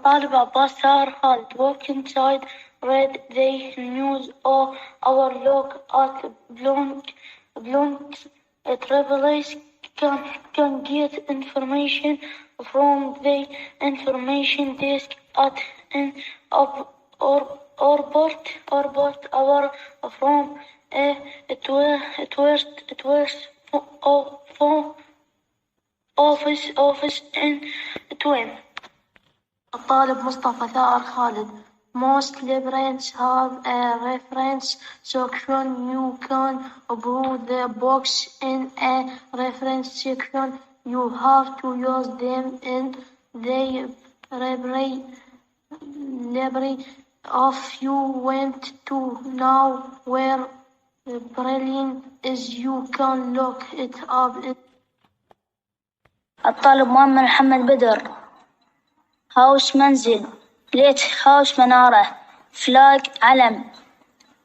طالب عباس سار خالد. Walk inside, read the news or our look at blank travelers can get information from the information desk at an orbit hour from a tourist office in twin. الطالب مصطفى ثائر خالد. Most libraries have a reference section. You can borrow the books in a reference section. You have to use them in the library. If you want to know where Berlin is, you can look it up. الطالب مؤمن محمد بدر. هاوس منزل، ليت هاوس منارة، فلاج علم،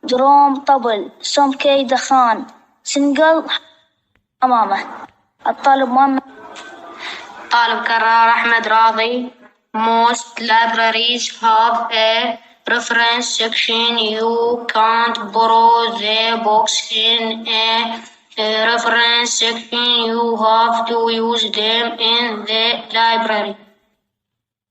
دروم طبل، سمكي دخان، سنقل أمامه. الطالب مؤمن. طالب قراءة أحمد راضي. Most libraries have a reference section. You can't borrow the books in a reference section. You have to use them in the library.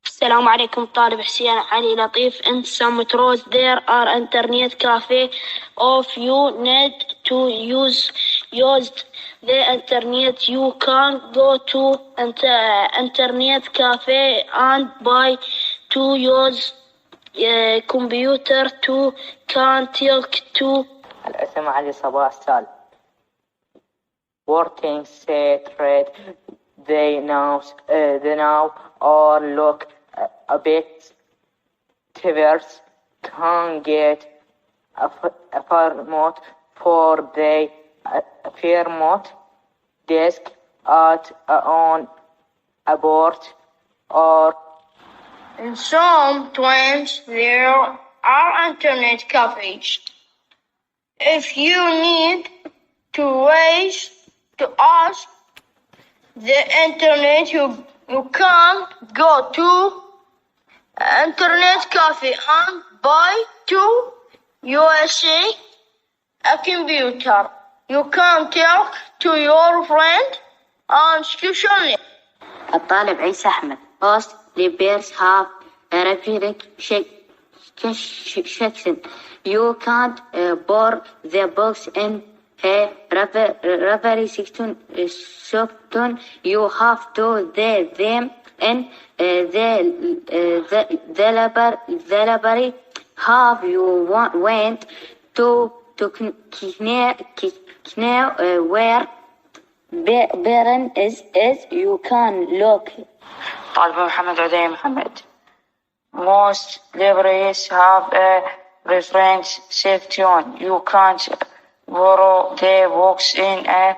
السلام عليكم. طالب حسين علي لطيف. In some metros there are internet cafe. If you need to use the internet, you can go to internet cafe and buy to use computer to contact to. الاسم علي صباح سال. Working set read they now or look a bit diverse can get a format for the format desk at on a board or in some twins there are internet cafes. If you need to ways to ask the internet, you can go to internet cafe and buy to USA a computer. You can talk to your friend and question. الطالب عيسى أحمد. Most libraries have a reference section. You can't borrow the books in a reference section. You have to read them in the library. Have you went to know where Berlin is? You can look. طالب محمد عدي محمد. Most libraries have a reference section. You can't borrow the books in a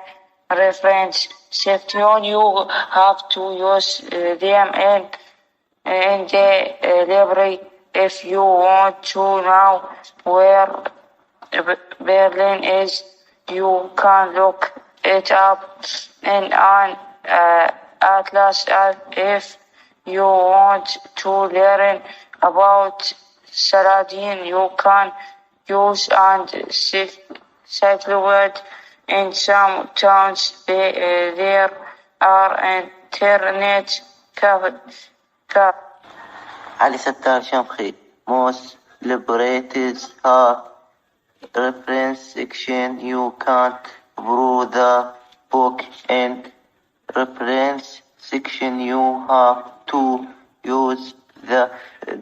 reference section. You have to use them in the library. If you want to know where Berlin is, you can look it up in an atlas. If you want to learn about Saladin, you can use and satellite. In some towns there are internet cafes. علي ستار شمخي. Most libraries have reference section. You can't borrow the book in reference section. You have to use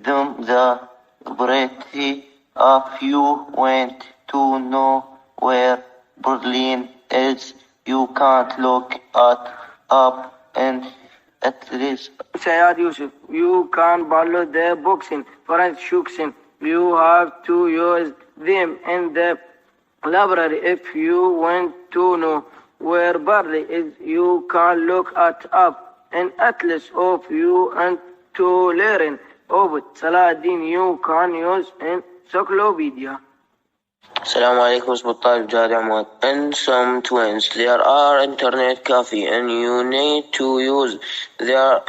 them the library. If you want to know where Berlin is, you can't look it up in atlas. Sayad Yusuf. You can borrow the books in French section. You have to use them in the library. If you want to know where Berlin is, you can look it up in atlas. Of you and to learn about Saladin, you can use encyclopedia. السلام عليكم. اسم الطالب جاد عماد. In some twins there are internet cafe and you need to use the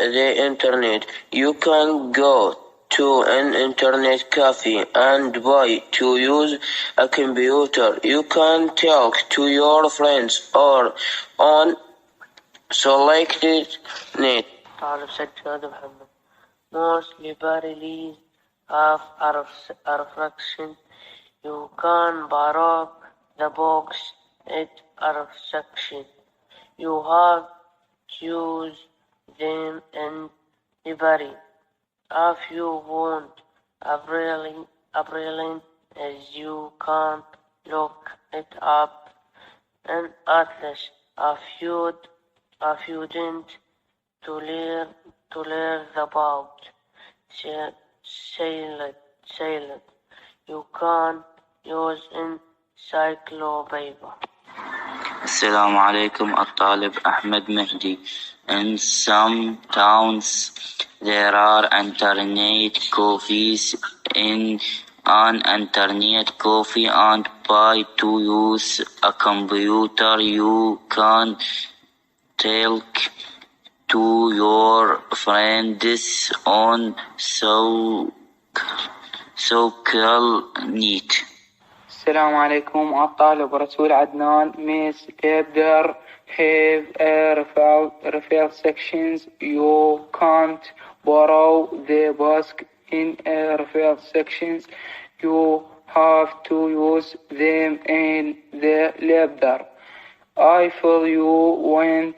internet. You can go to an internet cafe and buy to use a computer. You can talk to your friends or on selected net. طالب سجاد محمد. Most libraries have a reflection. You can borrow the books at a section. You have to use them in library. If you want a brilliant as you can look it up in atlas. If you didn't to learn about silent you can use encyclopedia. السلام عليكم. الطالب أحمد مهدي. In some towns there are internet cafes. In an internet cafe and by to use a computer you can talk to your friends on social net. السلام عليكم. الطالب رسول عدنان. Miss there have a refill sections. You can't borrow the book in a refill sections. You have to use them in the library. I feel you want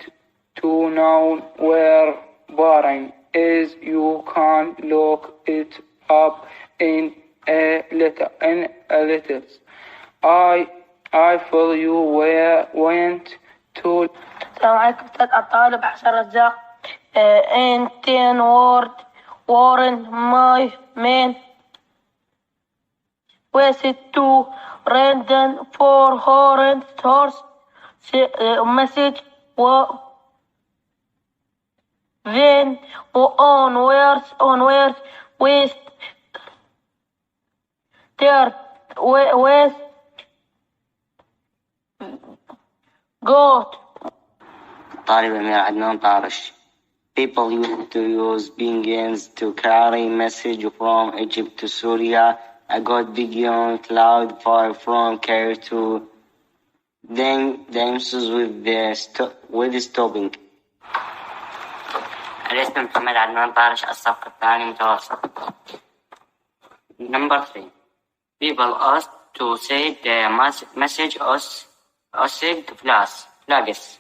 to know where borrowing is. You can look it up in a letter. I feel you went to. السلام عليكم أستاذ الطالب حسن رزاق. In 10 words, Warren my man wasted to random for horse message then onwards with third with got. طالب أمير عدنان طارش. People used to use beacons to carry message from Egypt to Syria. I got beacon cloud far from Cairo to Damascus with stopping. الاسم محمد عدنان طارش. الصف الثاني متوسط. Number 3. People asked to say the message flags.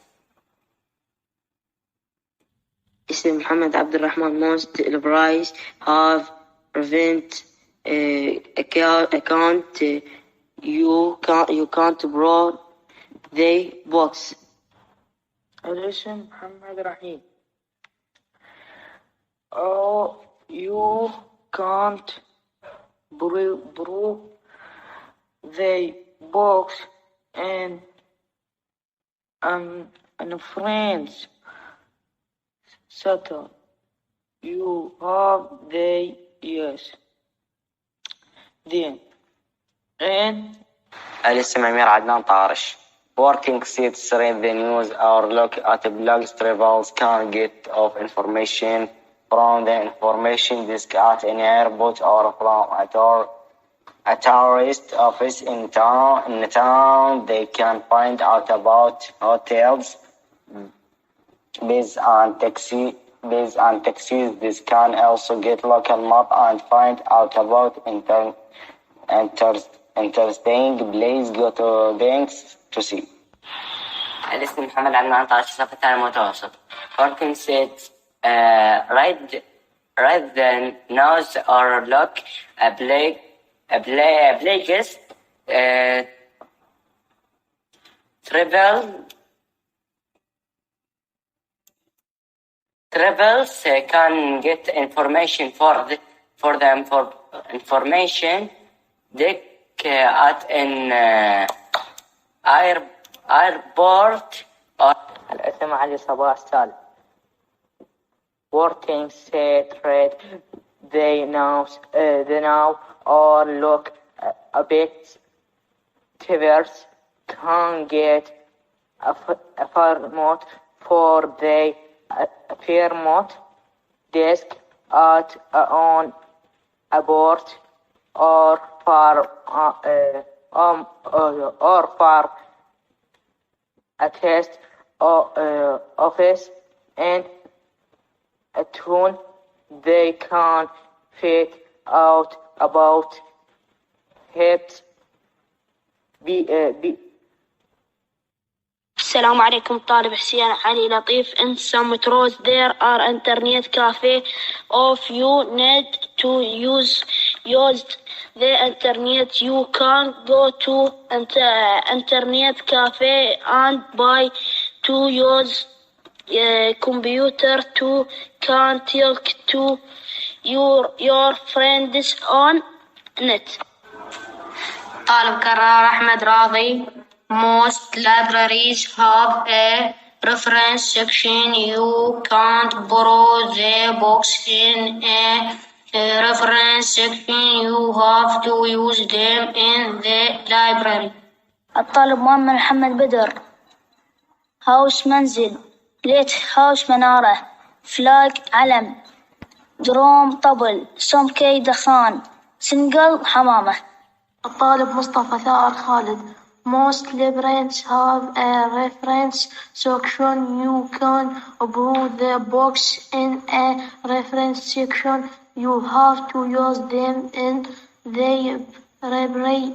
اسم محمد عبد الرحمن. Most libraries have prevent account. You can't borrow the books. الاسم محمد رحيم. Oh, you can't borrow the books and friends. Satan, you have the yes. Then and الاسم أمير عدنان طارش. Working seats read the news or look at blogs. Travelers can get of information from the information desk at an airport or from a tourist office in town. They can find out about hotels based on taxis. This can also get local map and find out about interesting place go to things to see. الاسم محمد عدنان طارش. الصف الثاني متوسط. Working seats read the news or look a places. Travels can get information for information deck at an airport. الاسم علي صباح سالم. Working set read the news or look a bit. Travelers can get a format for the airport desk at an abort or far a test office and a tune they can't fit out about it. السلام عليكم طالب حسين علي لطيف in some metros there are internet cafe if you need to use the internet you can go to internet cafe and buy to use computer to can talk to your friends on net. طالب قراءة أحمد راضي. Most libraries have a reference section. You can't borrow the books in a reference section. You have to use them in the library. الطالب مؤمن محمد بدر. هاوس منزل. ليت هاوس منارة. فلاج علم. دروم طبل. سمكي دخان. سنقل حمامة. الطالب مصطفى ثائر خالد. Most libraries have a reference section. You can borrow the books in a reference section. You have to use them in the library.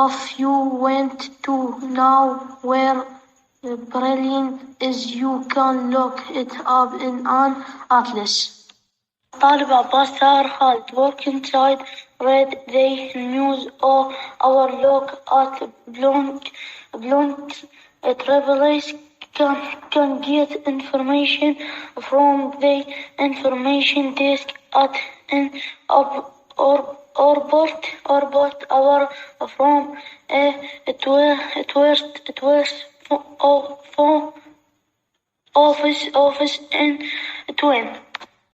If you want to know where Berlin is, you can look it up in an atlas. طالب عباس ثائر خالد. Work inside, read the news or look at blogs. Travelers can get information from the information desk at an airport or from a tourist office in a train.